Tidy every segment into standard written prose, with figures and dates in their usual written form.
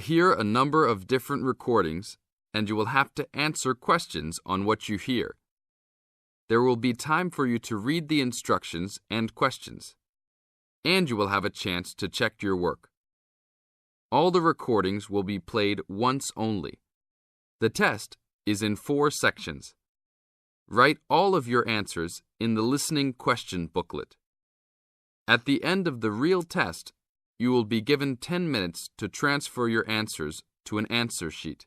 hear a number of different recordings, and you will have to answer questions on what you hear. There will be time for you to read the instructions and questions, and you will have a chance to check your work. All the recordings will be played once only. The test is in 4 sections. Write all of your answers in the listening question booklet. At the end of the real test, you will be given 10 minutes to transfer your answers to an answer sheet.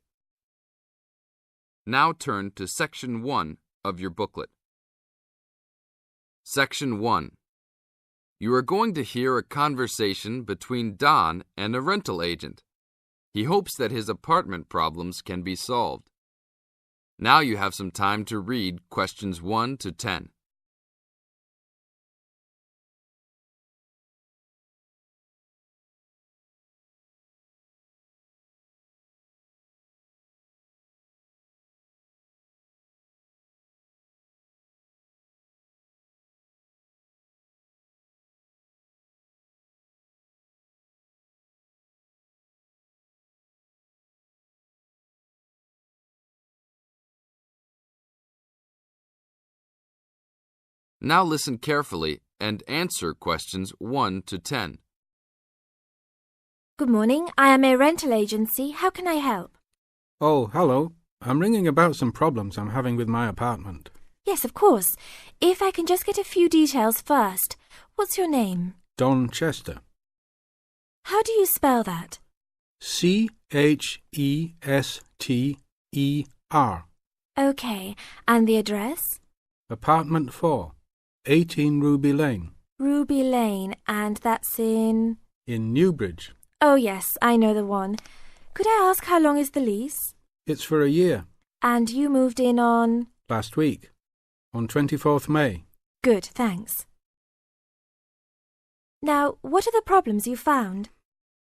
Now turn to Section 1 of your booklet. Section 1. You are going to hear a conversation between Don and a rental agent. He hopes that his apartment problems can be solved. Now you have some time to read questions 1 to 10. Now listen carefully and answer questions 1 to 10. Good morning. I am a rental agency. How can I help? Oh, hello. I'm ringing about some problems I'm having with my apartment. Yes, of course. If I can just get a few details first. What's your name? Don Chester. How do you spell that? Chester. Okay. And the address? Apartment 4, 18 Ruby Lane. Ruby Lane. And that's in... In Newbridge. Oh, yes. I know the one. Could I ask how long is the lease? It's for a year. And you moved in on... Last week. On 24th May. Good, thanks. Now, what are the problems you found?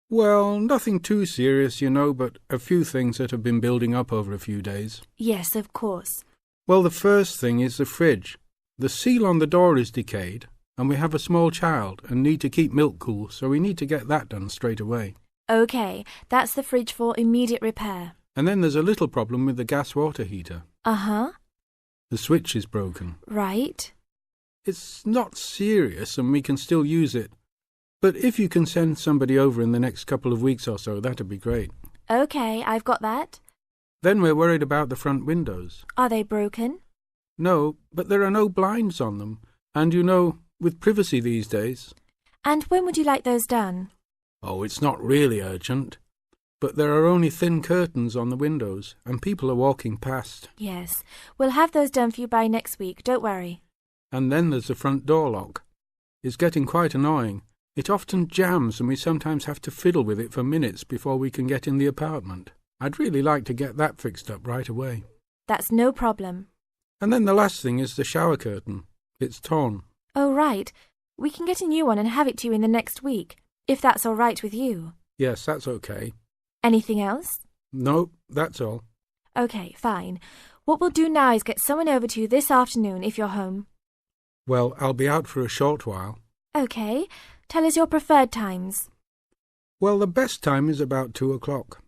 Well, nothing too serious, you know, but a few things that have been building up over a few days. Yes, of course. Well, the first thing is the fridge. The seal on the door is decayed, and we have a small child and need to keep milk cool, so we need to get that done straight away. Okay, that's the fridge for immediate repair. And then there's a little problem with the gas water heater. Uh-huh. The switch is broken. Right. It's not serious and we can still use it. But if you can send somebody over in the next couple of weeks or so, that'd be great. Okay, I've got that. Then we're worried about the front windows. Are they broken? No, but there are no blinds on them. And you know, with privacy these days... And when would you like those done? Oh, it's not really urgent. But there are only thin curtains on the windows, and people are walking past. Yes, we'll have those done for you by next week, don't worry. And then there's the front door lock. It's getting quite annoying. It often jams and we sometimes have to fiddle with it for minutes before we can get in the apartment. I'd really like to get that fixed up right away. That's no problem. And then the last thing is the shower curtain. It's torn. Oh, right. We can get a new one and have it to you in the next week, if that's all right with you. Yes, that's okay. Anything else? No, that's all. Okay, fine. What we'll do now is get someone over to you this afternoon if you're home. Well, I'll be out for a short while. Okay. Tell us your preferred times. Well, the best time is about 2 o'clock.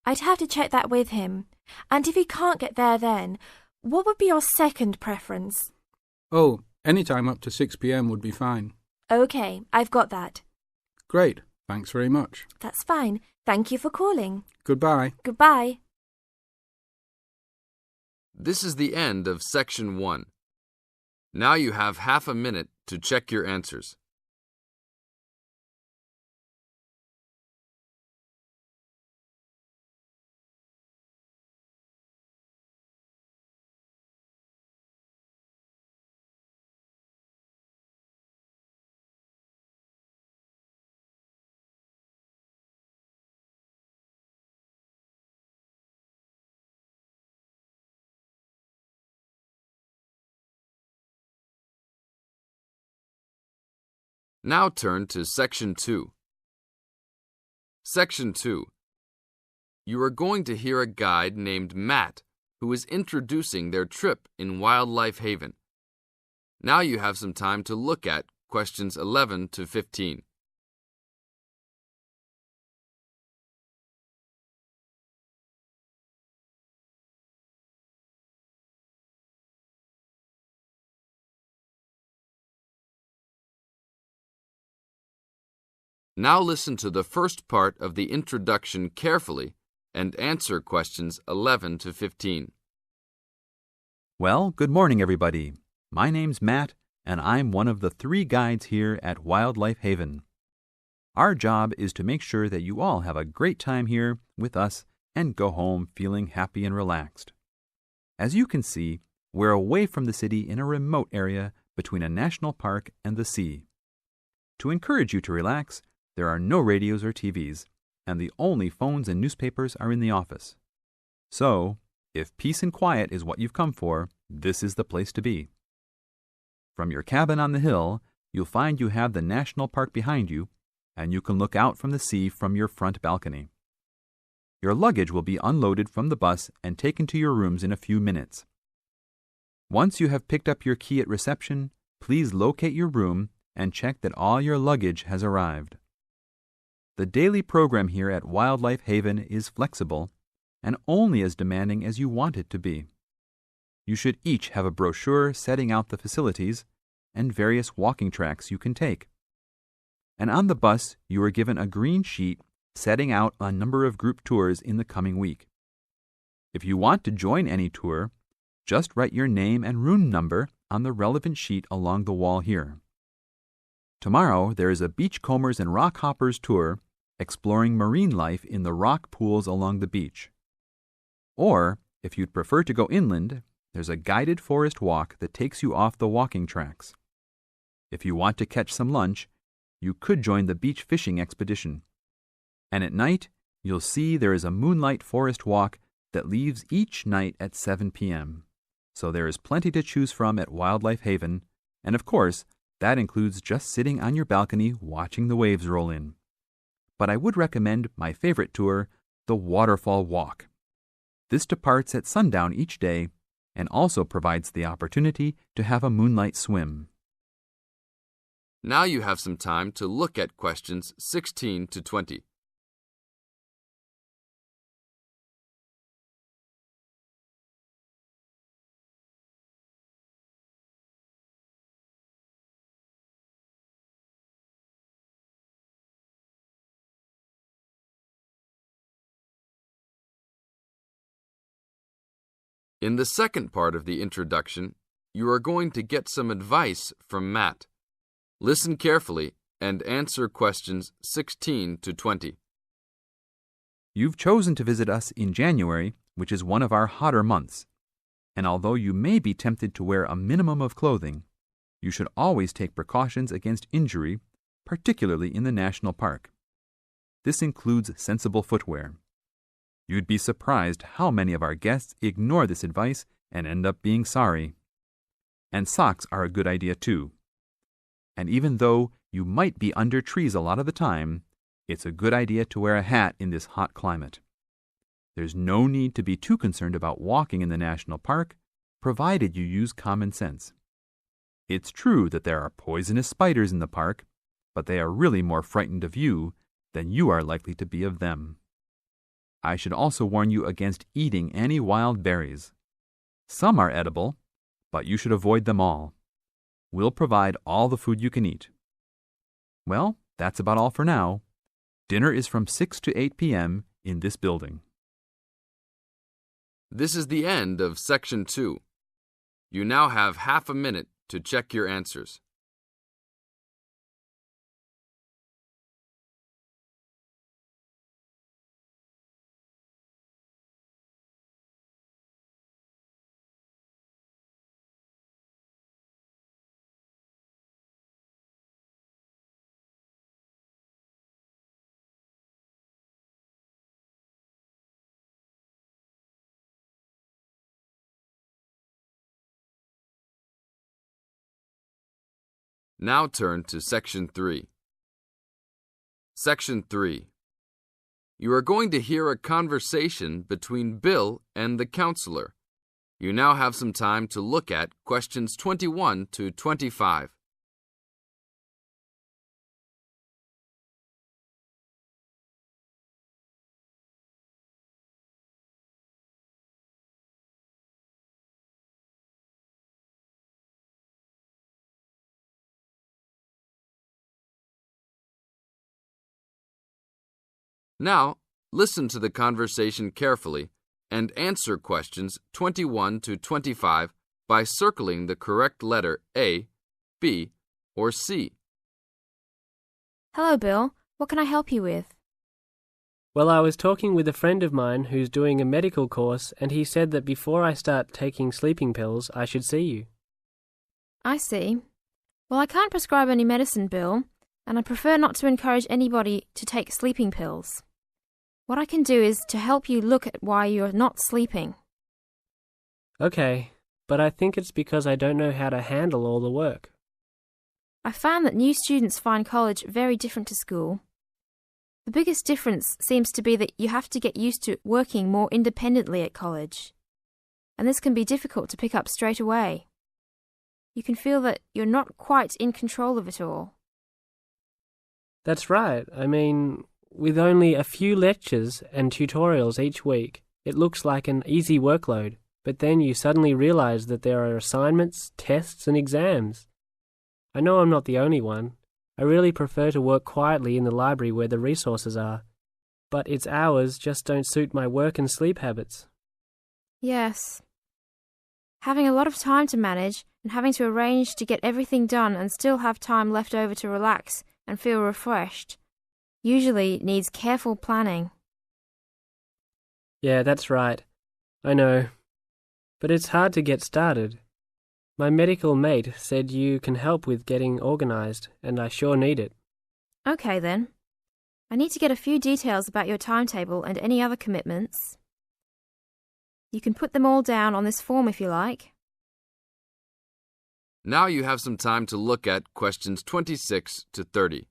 I'd have to check that with him. And if he can't get there then, what would be your second preference? Oh, any time up to 6 p.m. would be fine. Okay, I've got that. Great. Thanks very much. That's fine. Thank you for calling. Goodbye. Goodbye. This is the end of Section 1. Now you have half a minute to check your answers. Now turn to Section 2. Section 2. You are going to hear a guide named Matt who is introducing their trip in Wildlife Haven. Now you have some time to look at questions 11 to 15. Now listen to the first part of the introduction carefully and answer questions 11 to 15. Well, good morning, everybody. My name's Matt, and I'm one of the 3 guides here at Wildlife Haven. Our job is to make sure that you all have a great time here with us and go home feeling happy and relaxed. As you can see, we're away from the city in a remote area between a national park and the sea. To encourage you to relax, there are no radios or TVs, and the only phones and newspapers are in the office. So, if peace and quiet is what you've come for, this is the place to be. From your cabin on the hill, you'll find you have the national park behind you, and you can look out from the sea from your front balcony. Your luggage will be unloaded from the bus and taken to your rooms in a few minutes. Once you have picked up your key at reception, please locate your room and check that all your luggage has arrived. The daily program here at Wildlife Haven is flexible and only as demanding as you want it to be. You should each have a brochure setting out the facilities and various walking tracks you can take. And on the bus, you are given a green sheet setting out a number of group tours in the coming week. If you want to join any tour, just write your name and room number on the relevant sheet along the wall here. Tomorrow, there is a beachcombers and rock hoppers tour exploring marine life in the rock pools along the beach. Or, if you'd prefer to go inland, there's a guided forest walk that takes you off the walking tracks. If you want to catch some lunch, you could join the beach fishing expedition. And at night, you'll see there is a moonlight forest walk that leaves each night at 7 p.m. So there is plenty to choose from at Wildlife Haven, and of course, that includes just sitting on your balcony watching the waves roll in. But I would recommend my favorite tour, the Waterfall Walk. This departs at sundown each day and also provides the opportunity to have a moonlight swim. Now you have some time to look at questions 16 to 20. In the second part of the introduction, you are going to get some advice from Matt. Listen carefully and answer questions 16 to 20. You've chosen to visit us in January, which is one of our hotter months. And although you may be tempted to wear a minimum of clothing, you should always take precautions against injury, particularly in the national park. This includes sensible footwear. You'd be surprised how many of our guests ignore this advice and end up being sorry. And socks are a good idea too. And even though you might be under trees a lot of the time, it's a good idea to wear a hat in this hot climate. There's no need to be too concerned about walking in the national park, provided you use common sense. It's true that there are poisonous spiders in the park, but they are really more frightened of you than you are likely to be of them. I should also warn you against eating any wild berries. Some are edible, but you should avoid them all. We'll provide all the food you can eat. Well, that's about all for now. Dinner is from 6 to 8 p.m. in this building. This is the end of Section 2. You now have half a minute to check your answers. Now turn to Section 3. Section 3. You are going to hear a conversation between Bill and the counselor. You now have some time to look at questions 21 to 25. Now, listen to the conversation carefully and answer questions 21 to 25 by circling the correct letter A, B, or C. Hello, Bill. What can I help you with? Well, I was talking with a friend of mine who's doing a medical course, and he said that before I start taking sleeping pills, I should see you. I see. Well, I can't prescribe any medicine, Bill, and I prefer not to encourage anybody to take sleeping pills. What I can do is to help you look at why you're not sleeping. Okay, but I think it's because I don't know how to handle all the work. I found that new students find college very different to school. The biggest difference seems to be that you have to get used to working more independently at college, and this can be difficult to pick up straight away. You can feel that you're not quite in control of it all. That's right. I mean, with only a few lectures and tutorials each week, it looks like an easy workload, but then you suddenly realize that there are assignments, tests, and exams. I know I'm not the only one. I really prefer to work quietly in the library where the resources are, but its hours just don't suit my work and sleep habits. Yes. Having a lot of time to manage and having to arrange to get everything done and still have time left over to relax and feel refreshed usually needs careful planning. Yeah, that's right. I know. But it's hard to get started. My medical mate said you can help with getting organized, and I sure need it. Okay then. I need to get a few details about your timetable and any other commitments. You can put them all down on this form if you like. Now you have some time to look at questions 26 to 30.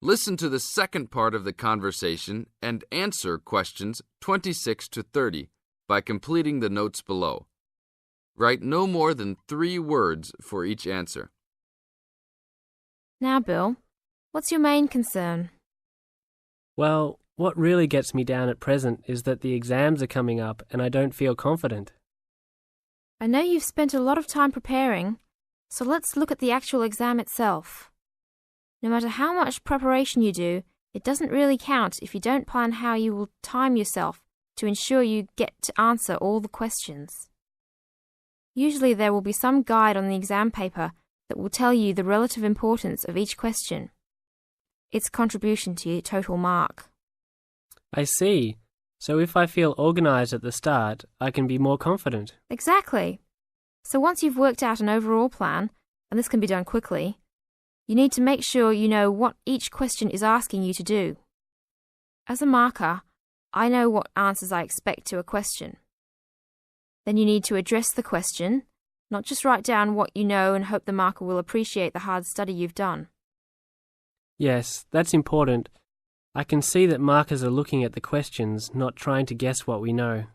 Listen to the second part of the conversation and answer questions 26 to 30 by completing the notes below. Write no more than 3 words for each answer. Now, Bill, what's your main concern? Well, what really gets me down at present is that the exams are coming up and I don't feel confident. I know you've spent a lot of time preparing, so let's look at the actual exam itself. No matter how much preparation you do, it doesn't really count if you don't plan how you will time yourself to ensure you get to answer all the questions. Usually there will be some guide on the exam paper that will tell you the relative importance of each question, its contribution to your total mark. I see. So if I feel organized at the start, I can be more confident. Exactly. So once you've worked out an overall plan, and this can be done quickly, you need to make sure you know what each question is asking you to do. As a marker, I know what answers I expect to a question. Then you need to address the question, not just write down what you know and hope the marker will appreciate the hard study you've done. Yes, that's important. I can see that markers are looking at the questions, not trying to guess what we know.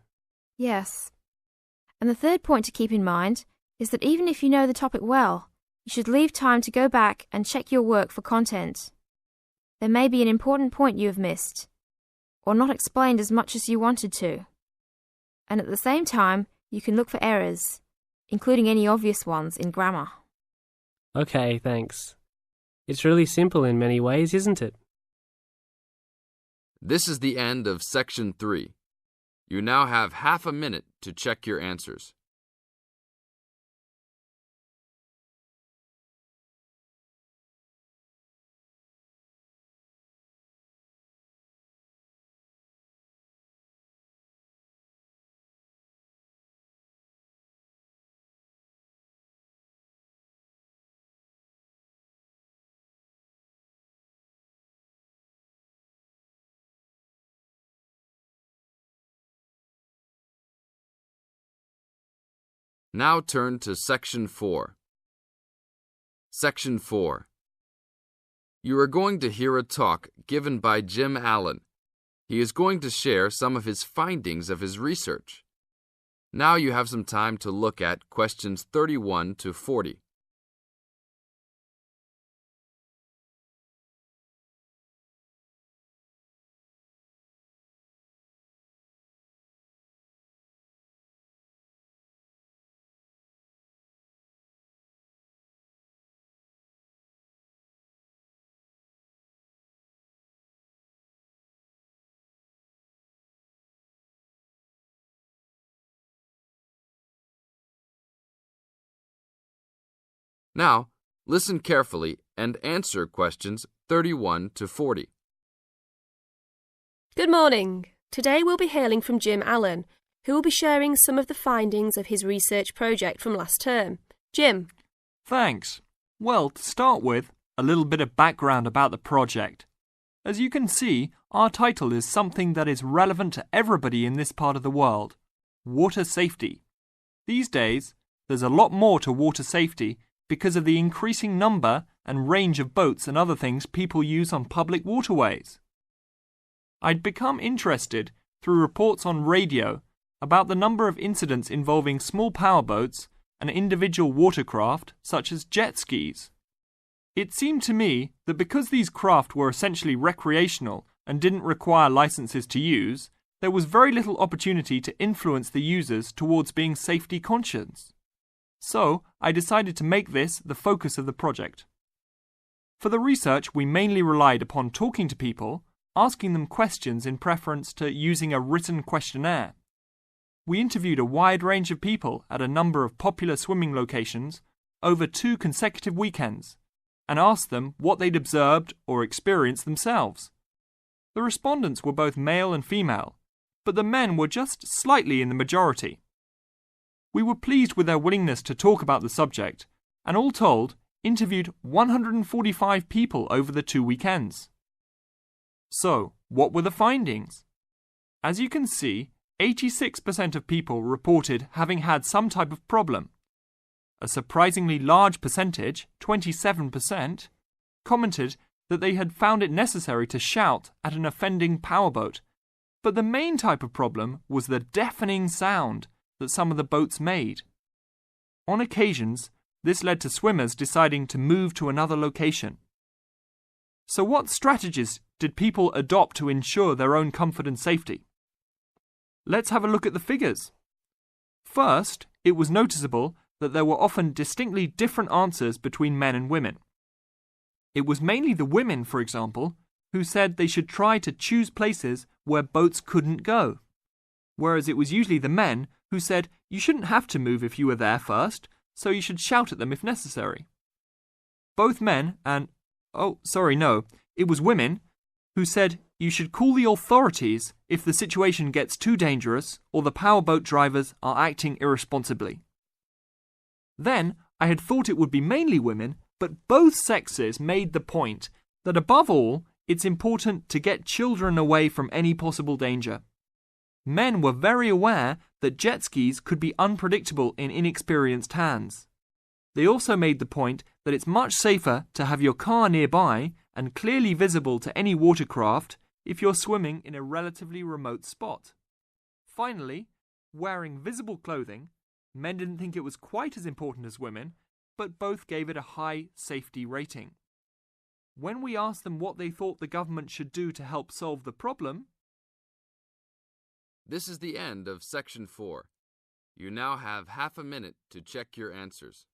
Yes. And the third point to keep in mind is that even if you know the topic well, you should leave time to go back and check your work for content. There may be an important point you have missed, or not explained as much as you wanted to. And at the same time, you can look for errors, including any obvious ones in grammar. Okay, thanks. It's really simple in many ways, isn't it? This is the end of Section 3. You now have half a minute to check your answers. Now turn to Section 4. Section 4. You are going to hear a talk given by Jim Allen. He is going to share some of his findings of his research. Now you have some time to look at questions 31 to 40. Now, listen carefully and answer questions 31 to 40. Good morning. Today we'll be hearing from Jim Allen, who will be sharing some of the findings of his research project from last term. Jim. Thanks. Well, to start with, a little bit of background about the project. As you can see, our title is something that is relevant to everybody in this part of the world: water safety. These days, there's a lot more to water safety because of the increasing number and range of boats and other things people use on public waterways. I'd become interested through reports on radio about the number of incidents involving small powerboats and individual watercraft such as jet skis. It seemed to me that because these craft were essentially recreational and didn't require licenses to use, there was very little opportunity to influence the users towards being safety conscious. So, I decided to make this the focus of the project. For the research, we mainly relied upon talking to people, asking them questions in preference to using a written questionnaire. We interviewed a wide range of people at a number of popular swimming locations over 2 consecutive weekends, and asked them what they'd observed or experienced themselves. The respondents were both male and female, but the men were just slightly in the majority. We were pleased with their willingness to talk about the subject, and all told, interviewed 145 people over the 2 weekends. So, what were the findings? As you can see, 86% of people reported having had some type of problem. A surprisingly large percentage, 27%, commented that they had found it necessary to shout at an offending powerboat, but the main type of problem was the deafening sound that some of the boats made. On occasions, this led to swimmers deciding to move to another location. So what strategies did people adopt to ensure their own comfort and safety? Let's have a look at the figures. First, it was noticeable that there were often distinctly different answers between men and women. It was mainly the women, for example, who said they should try to choose places where boats couldn't go, whereas it was usually the men who said you shouldn't have to move if you were there first, so you should shout at them if necessary. Both men and, it was women who said you should call the authorities if the situation gets too dangerous or the powerboat drivers are acting irresponsibly. Then, I had thought it would be mainly women, but both sexes made the point that above all, it's important to get children away from any possible danger. Men were very aware that jet skis could be unpredictable in inexperienced hands. They also made the point that it's much safer to have your car nearby and clearly visible to any watercraft if you're swimming in a relatively remote spot. Finally, wearing visible clothing, men didn't think it was quite as important as women, but both gave it a high safety rating. When we asked them what they thought the government should do to help solve the problem. This is the end of section 4. You now have half a minute to check your answers.